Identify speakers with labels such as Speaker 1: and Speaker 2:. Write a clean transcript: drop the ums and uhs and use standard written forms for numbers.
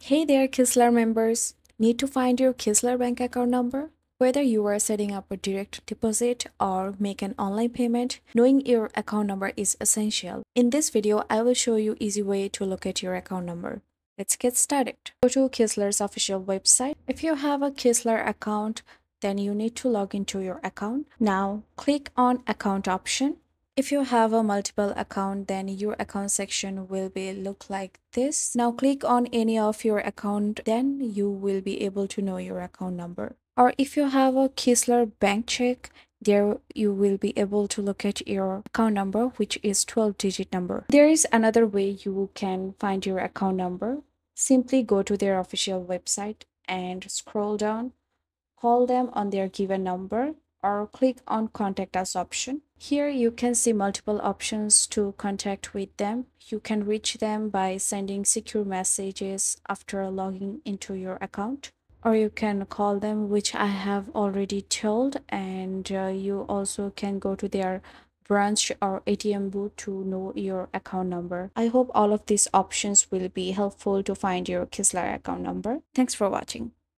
Speaker 1: Hey there, Keesler members. Need to find your Keesler bank account number? Whether you are setting up a direct deposit or make an online payment, knowing your account number is essential. In this video, I will show you easy way to locate your account number. Let's get started. Go to Keesler's official website. If you have a Keesler account, then you need to log into your account. Now, click on Account option. If you have a multiple account, then your account section will be look like this. Now click on any of your account, then you will be able to know your account number. Or if you have a Keesler bank check, there you will be able to locate your account number, which is 12-digit number. There is another way you can find your account number. Simply go to their official website and scroll down, call them on their given number, or click on Contact Us option. Here you can see multiple options to contact with them. You can reach them by sending secure messages after logging into your account, or you can call them, which I have already told, and you also can go to their branch or ATM booth to know your account number. I hope all of these options will be helpful to find your Keesler account number. Thanks for watching.